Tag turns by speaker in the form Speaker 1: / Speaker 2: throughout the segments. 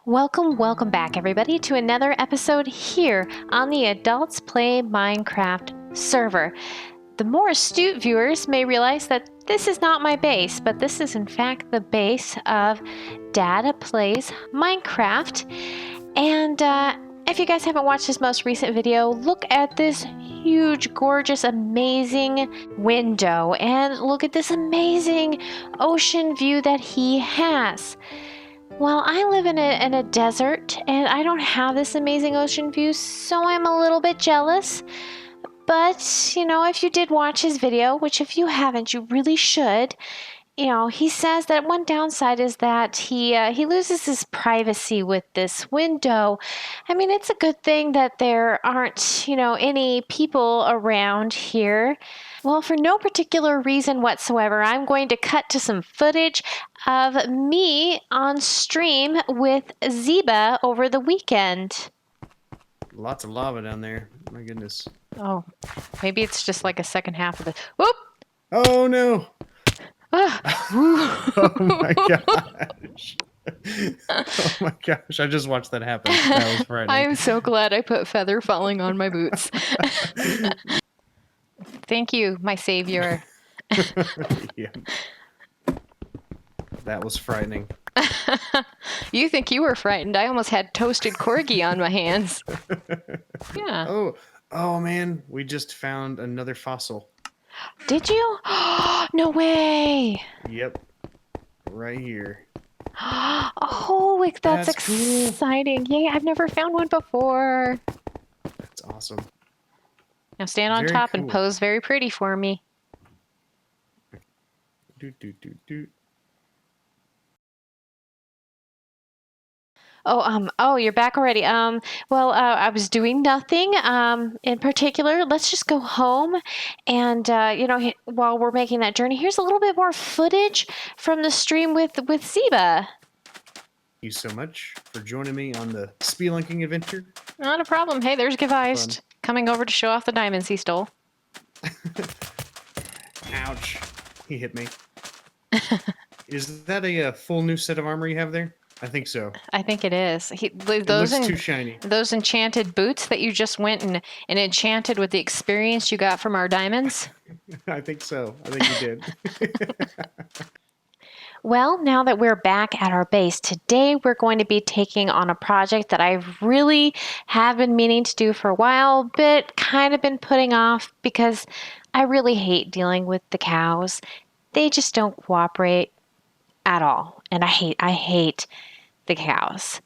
Speaker 1: Welcome back, everybody, to another episode here on the Adults Play Minecraft server. The more astute viewers may realize that this is not my base, but this is in fact the base of Dad Plays Minecraft. And if you guys haven't watched his most recent video, look at this huge, gorgeous, amazing window and look at this amazing ocean view that he has. Well, I live in a desert and I don't have this amazing ocean view, so I'm a little bit jealous. But, you know, if you did watch his video, which if you haven't, you really should, you know, he says that one downside is that he loses his privacy with this window. I mean, it's a good thing that there aren't, you know, any people around here. Well, for no particular reason whatsoever, I'm going to cut to some footage of me on stream with Zeba over the weekend.
Speaker 2: Lots of lava down there. My goodness.
Speaker 1: Oh, maybe it's just like a second half of the... Whoop!
Speaker 2: Oh, no!
Speaker 1: Oh
Speaker 2: my gosh. Oh my gosh, I just watched that happen. That was frightening.
Speaker 1: I'm so glad I put feather falling on my boots. Thank you, my savior.
Speaker 2: Yeah. That was frightening.
Speaker 1: You think you were frightened. I almost had toasted corgi on my hands. Yeah.
Speaker 2: Oh man, we just found another fossil.
Speaker 1: Did you? No way.
Speaker 2: Yep. Right here.
Speaker 1: Oh, that's exciting. Cool. Yay, I've never found one before.
Speaker 2: That's awesome.
Speaker 1: Now stand on top and pose very pretty for me. Oh, you're back already. Well, I was doing nothing in particular. Let's just go home. And, you know, while we're making that journey, here's a little bit more footage from the stream with Zeba.
Speaker 2: Thank you so much for joining me on the spelunking adventure.
Speaker 1: Not a problem. Hey, there's Geist coming over to show off the diamonds he stole.
Speaker 2: Ouch. He hit me. Is that a full new set of armor you have there? I think so.
Speaker 1: I think it is.
Speaker 2: It looks too shiny.
Speaker 1: Those enchanted boots that you just went and enchanted with the experience you got from our diamonds?
Speaker 2: I think so. I think you did.
Speaker 1: Well, now that we're back at our base, today we're going to be taking on a project that I really have been meaning to do for a while, but kind of been putting off because I really hate dealing with the cows. They just don't cooperate at all, and I hate the cows.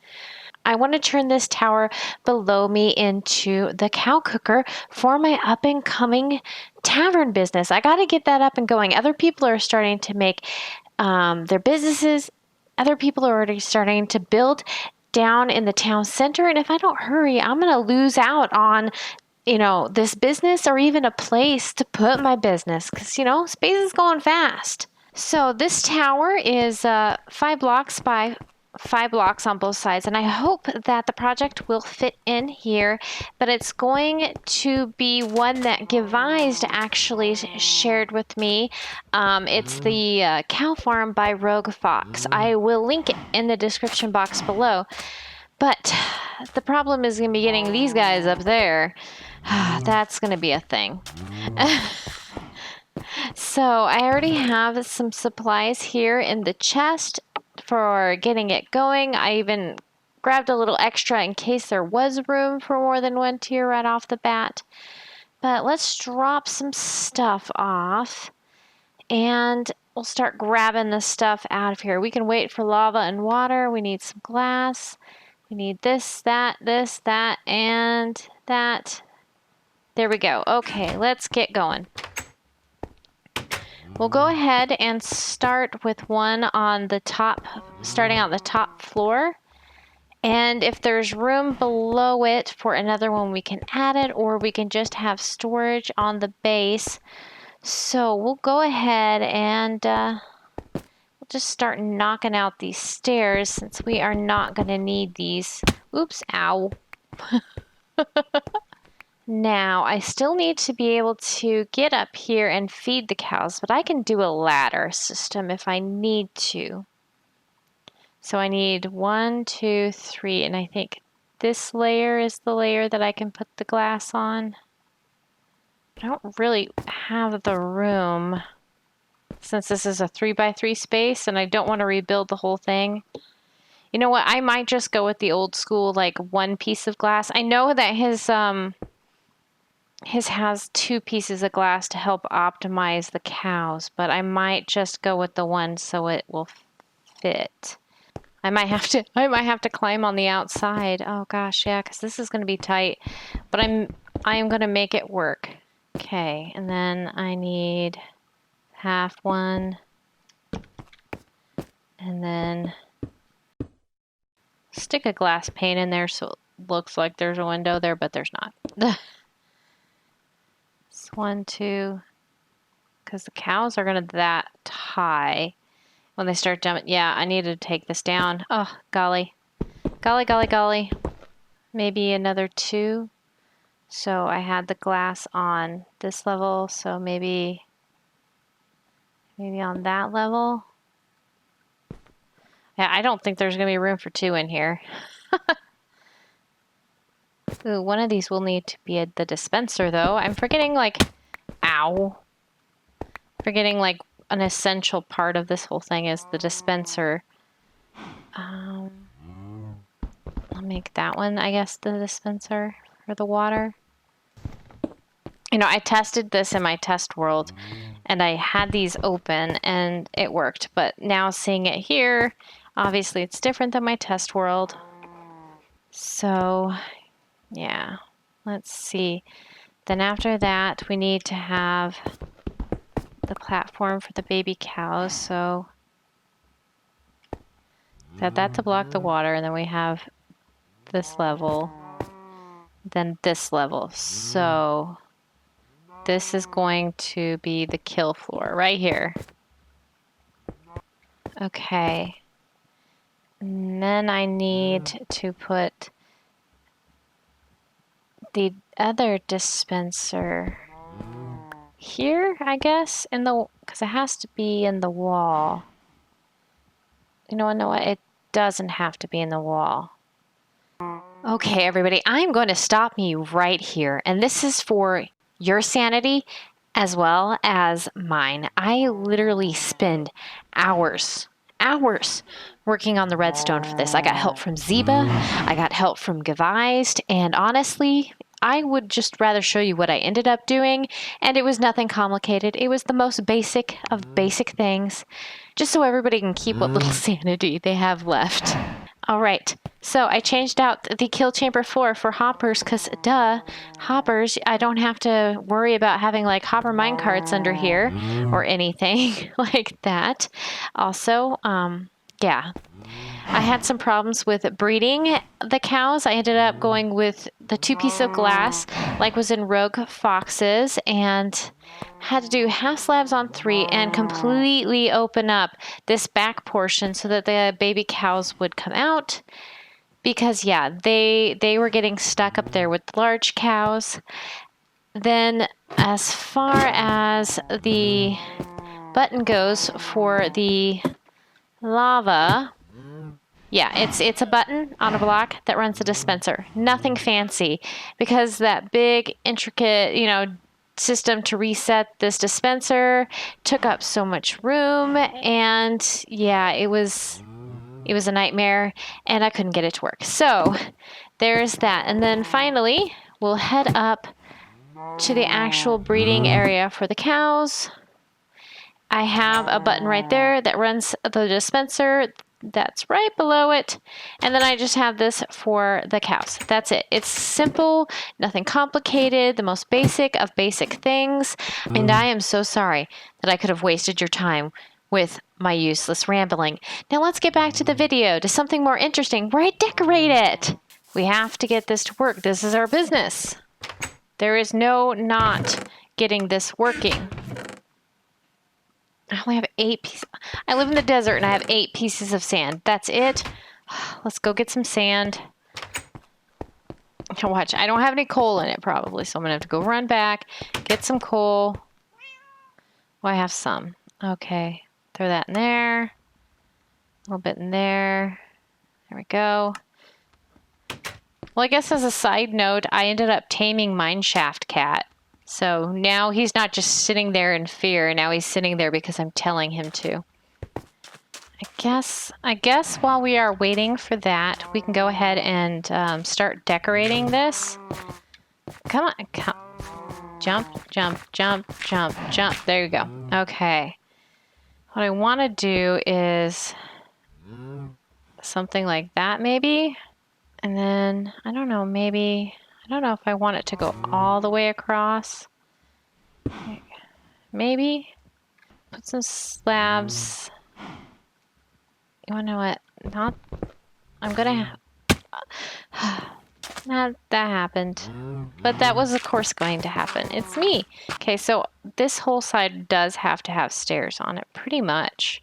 Speaker 1: I want to turn this tower below me into the cow cooker for my up and coming tavern business. I got to get that up and going. Other people are starting to make their businesses. Other people are already starting to build down in the town center, and if I don't hurry, I'm going to lose out on, you know, this business or even a place to put my business because, you know, space is going fast. So this tower is 5 blocks by 5 blocks on both sides, and I hope that the project will fit in here, but it's going to be one that Geist actually shared with me. It's the cow farm by Rogue Fox. I will link it in the description box below, but the problem is going to be getting these guys up there. That's going to be a thing. So I already have some supplies here in the chest for getting it going. I even grabbed a little extra in case there was room for more than one tier right off the bat. But let's drop some stuff off and we'll start grabbing the stuff out of here. We can wait for lava and water. We need some glass. We need this, that, and that. There we go. Okay, let's get going. We'll go ahead and start with one on the top, starting on the top floor. And if there's room below it for another one, we can add it, or we can just have storage on the base. So we'll go ahead and we'll just start knocking out these stairs since we are not going to need these. Oops, ow. Now, I still need to be able to get up here and feed the cows, but I can do a ladder system if I need to. So I need 1, 2, 3, and I think this layer is the layer that I can put the glass on. I don't really have the room since this is a 3x3 space and I don't want to rebuild the whole thing. You know what? I might just go with the old school, like 1 piece of glass. I know that his has 2 pieces of glass to help optimize the cows, but I might just go with the 1 so it will fit. I might have to climb on the outside. Oh gosh, yeah, because this is going to be tight. But I am going to make it work. Okay, and then I need half 1. And then stick a glass pane in there so it looks like there's a window there, but there's not. It's 1, 2, because the cows are going to that high when they start jumping. Yeah, I need to take this down. Oh, golly. Golly, golly, golly. Maybe another 2. So I had the glass on this level, so maybe on that level. Yeah, I don't think there's going to be room for 2 in here. Ooh, one of these will need to be the dispenser, though. I'm forgetting, like, ow. Forgetting, like, an essential part of this whole thing is the dispenser. I'll make that one, I guess, the dispenser for the water. You know, I tested this in my test world, and I had these open, and it worked. But now seeing it here, obviously it's different than my test world. So, yeah, let's see. Then after that, we need to have the platform for the baby cows. So, set that to block the water, and then we have this level, then this level. So, this is going to be the kill floor right here. Okay. And then I need to put the other dispenser here, I guess, in the, because it has to be in the wall. You know what? It doesn't have to be in the wall. Okay, everybody, I'm going to stop me right here. And this is for your sanity as well as mine. I literally spend hours working on the redstone for this. I got help from Zeba, I got help from Gevised, and honestly, I would just rather show you what I ended up doing, and it was nothing complicated. It was the most basic of basic things, just so everybody can keep what little sanity they have left. All right, so I changed out the kill chamber floor for hoppers because, duh, hoppers, I don't have to worry about having like hopper minecarts under here or anything like that. Also, yeah, I had some problems with breeding the cows. I ended up going with the 2 pieces of glass like was in Rogue Foxes and had to do half slabs on 3 and completely open up this back portion so that the baby cows would come out because, yeah, they were getting stuck up there with large cows. Then as far as the button goes for the lava, yeah, it's a button on a block that runs the dispenser. Nothing fancy because that big intricate, you know, system to reset this dispenser took up so much room, and yeah, it was a nightmare and I couldn't get it to work. So there's that. And then finally, we'll head up to the actual breeding area for the cows. I have a button right there that runs the dispenser. That's right below it. And then I just have this for the cows. That's it. It's simple, nothing complicated, the most basic of basic things. And I am so sorry that I could have wasted your time with my useless rambling. Now let's get back to the video, to something more interesting where I decorate it. We have to get this to work. This is our business. There is no not getting this working. I only have 8 pieces. I live in the desert and I have 8 pieces of sand. That's it. Let's go get some sand. Watch, I don't have any coal in it probably, so I'm going to have to go run back, get some coal. Well, I have some. Okay, throw that in there. little bit in there. There we go. Well, I guess as a side note, I ended up taming Mineshaft Cat. So now he's not just sitting there in fear. Now he's sitting there because I'm telling him to. I guess while we are waiting for that, we can go ahead and start decorating this. Come on, come. Jump, jump, jump, jump, jump. There you go. Okay. What I want to do is something like that, maybe. And then, I don't know, maybe, I don't know if I want it to go all the way across. Maybe. Put some slabs. You wanna know what? Not, I'm gonna, that happened. But that was of course going to happen. It's me. Okay, so this whole side does have to have stairs on it, pretty much.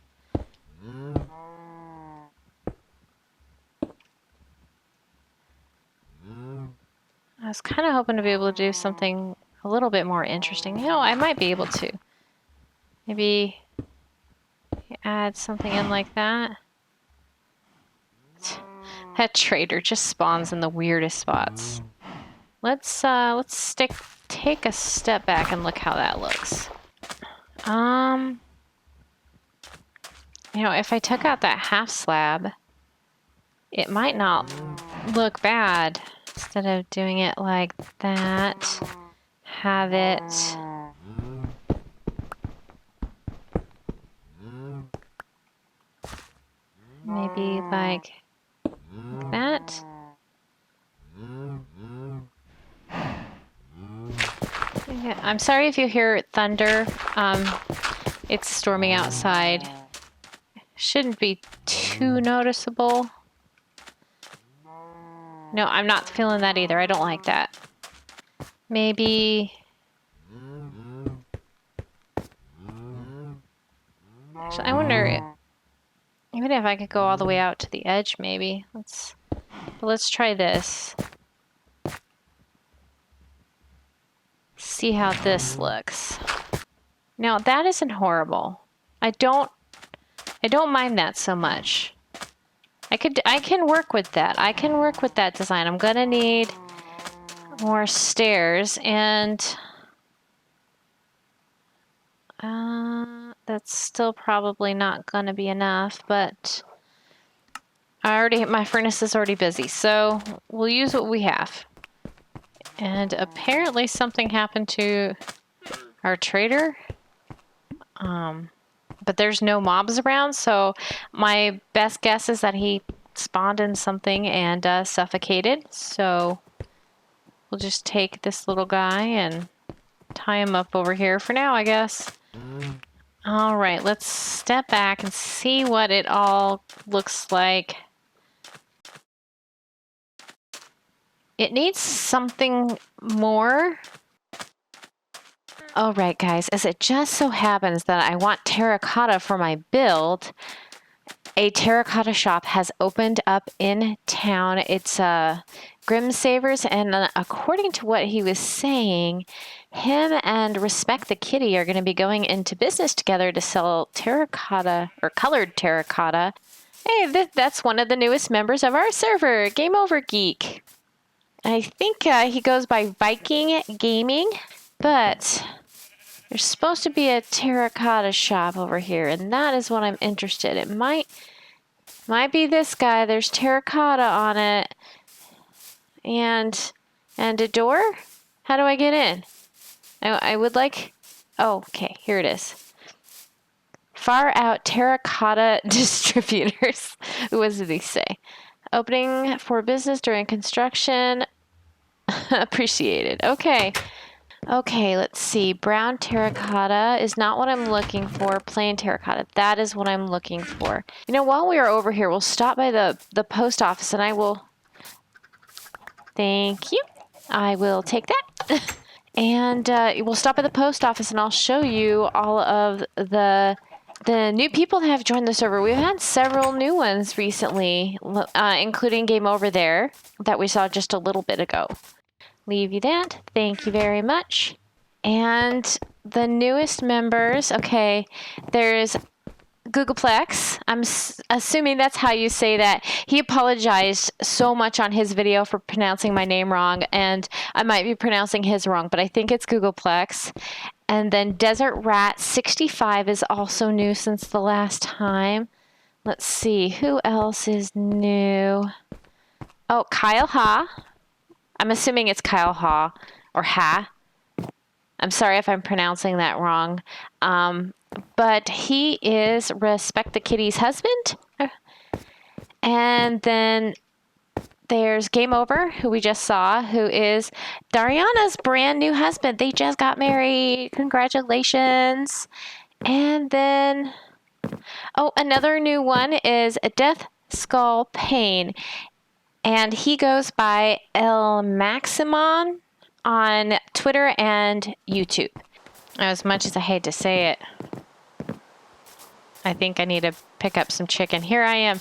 Speaker 1: I was kind of hoping to be able to do something a little bit more interesting. You know, I might be able to. Maybe add something in like that. That trader just spawns in the weirdest spots. Let's take a step back and look how that looks. You know, if I took out that half slab, it might not look bad. Instead of doing it like that, have it maybe like that. Yeah, I'm sorry if you hear thunder. It's storming outside. Shouldn't be too noticeable. No, I'm not feeling that either. I don't like that. Maybe... Actually, I wonder... Even if I could go all the way out to the edge, maybe. Let's try this. See how this looks. Now, that isn't horrible. I don't mind that so much. I can work with that. I can work with that design. I'm gonna need more stairs, and that's still probably not gonna be enough, but my furnace is already busy, so we'll use what we have. And apparently something happened to our trader. But there's no mobs around, so my best guess is that he spawned in something and suffocated. So we'll just take this little guy and tie him up over here for now, I guess. All right, let's step back and see what it all looks like. It needs something more. All right, guys, as it just so happens that I want terracotta for my build, a terracotta shop has opened up in town. It's GrimSaviour's, and according to what he was saying, him and RespectTheKitty are going to be going into business together to sell terracotta, or colored terracotta. Hey, that's one of the newest members of our server, GameOverGuy. I think he goes by Viking Gaming, but there's supposed to be a terracotta shop over here, and that is what I'm interested in. It might be this guy. There's terracotta on it, and a door. How do I get in? I would like. Oh, okay. Here it is. Far Out Terracotta Distributors. What does he say? Opening for business during construction. Appreciated. Okay. Okay, let's see. Brown terracotta is not what I'm looking for. Plain terracotta. That is what I'm looking for. You know, while we are over here, we'll stop by the post office and I will... Thank you. I will take that. And we'll stop at the post office and I'll show you all of the new people that have joined the server. We've had several new ones recently, including Game Over there that we saw just a little bit ago. Leave you that. Thank you very much. And the newest members, okay, there's Googleplex. I'm assuming that's how you say that. He apologized so much on his video for pronouncing my name wrong, and I might be pronouncing his wrong, but I think it's Googleplex. And then Desert Rat 65 is also new since the last time. Let's see, who else is new? Oh, Kyle Ha. I'm assuming it's Kyle Ha or Ha. I'm sorry if I'm pronouncing that wrong. But he is RespectTheKitty's husband. And then there's Game Over, who we just saw, who is Darianna's brand new husband. They just got married. Congratulations. And then, oh, another new one is DeathSkullPain. And he goes by El Maximon on Twitter and YouTube. As much as I hate to say it, I think I need to pick up some chicken. Here I am,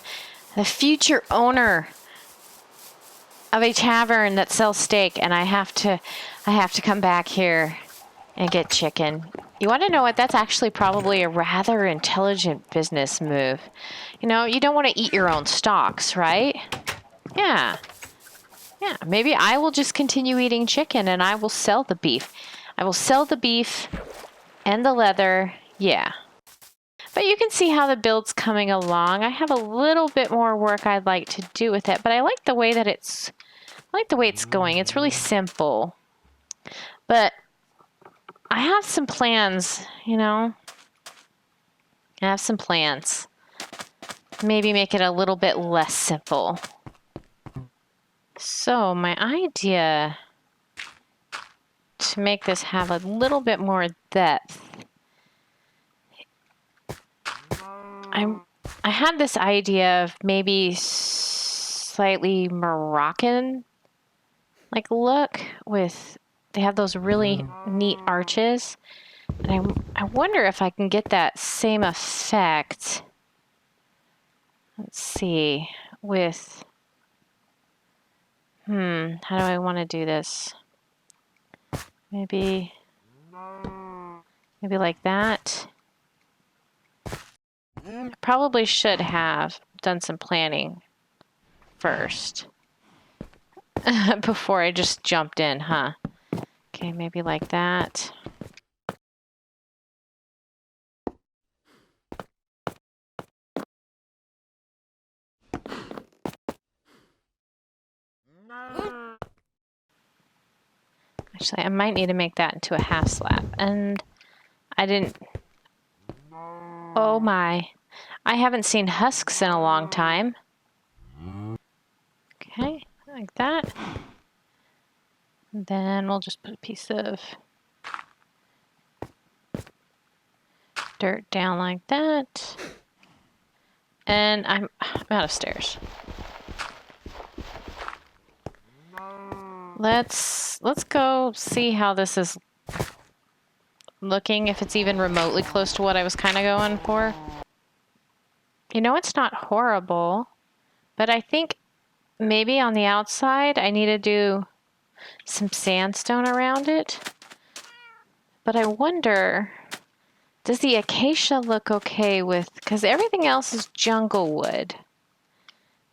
Speaker 1: the future owner of a tavern that sells steak, and I have to come back here and get chicken. You want to know what? That's actually probably a rather intelligent business move. You know, you don't want to eat your own stocks, right? Yeah. Yeah, maybe I will just continue eating chicken and I will sell the beef. I will sell the beef and the leather. Yeah. But you can see how the build's coming along. I have a little bit more work I'd like to do with it, but I like the way that it's going. It's really simple. But I have some plans, you know. I have some plans. Maybe make it a little bit less simple. So my idea to make this have a little bit more depth, I had this idea of maybe slightly Moroccan like look with, they have those really neat arches, and I wonder if I can get that same effect. Let's see, with how do I want to do this? Maybe like that. Probably should have done some planning first before I just jumped in, huh? Okay, maybe like that. Actually, I might need to make that into a half slab. And I didn't... Oh my. I haven't seen husks in a long time. Okay, like that. And then we'll just put a piece of dirt down like that. And I'm out of stairs. Let's go see how this is looking, if it's even remotely close to what I was kind of going for. You know, it's not horrible, but I think maybe on the outside I need to do some sandstone around it. But I wonder, does the acacia look okay with, because everything else is jungle wood.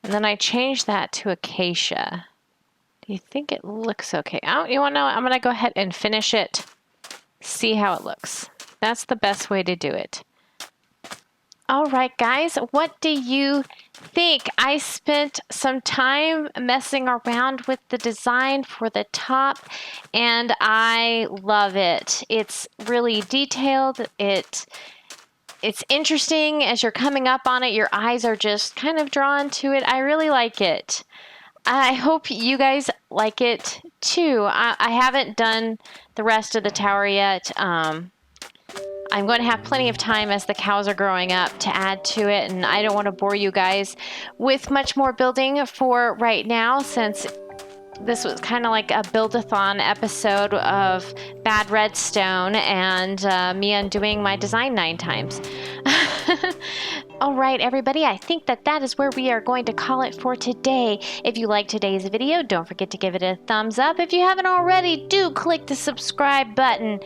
Speaker 1: And then I changed that to acacia. Do you think it looks okay? You want to know? I'm going to go ahead and finish it. See how it looks. That's the best way to do it. All right, guys, what do you think? I spent some time messing around with the design for the top, and I love it. It's really detailed. It's interesting as you're coming up on it. Your eyes are just kind of drawn to it. I really like it. I hope you guys like it too. I haven't done the rest of the tower yet. I'm going to have plenty of time as the cows are growing up to add to it, and I don't want to bore you guys with much more building for right now, since This was kind of like a build-a-thon episode of Bad Redstone and me undoing my design 9 times. All right, everybody, I think that is where we are going to call it for today. If you liked today's video, don't forget to give it a thumbs up. If you haven't already, do click the subscribe button.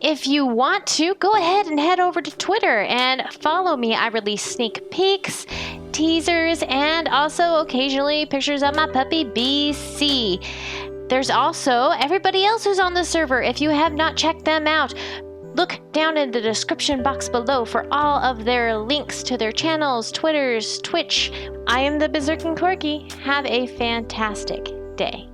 Speaker 1: If you want to, go ahead and head over to Twitter and follow me. I release sneak peeks, teasers, and also occasionally pictures of my puppy BC. There's also everybody else who's on the server. If you have not checked them out, look down in the description box below for all of their links to their channels, Twitters, Twitch. I am the BerserkingKorgi. Have a fantastic day.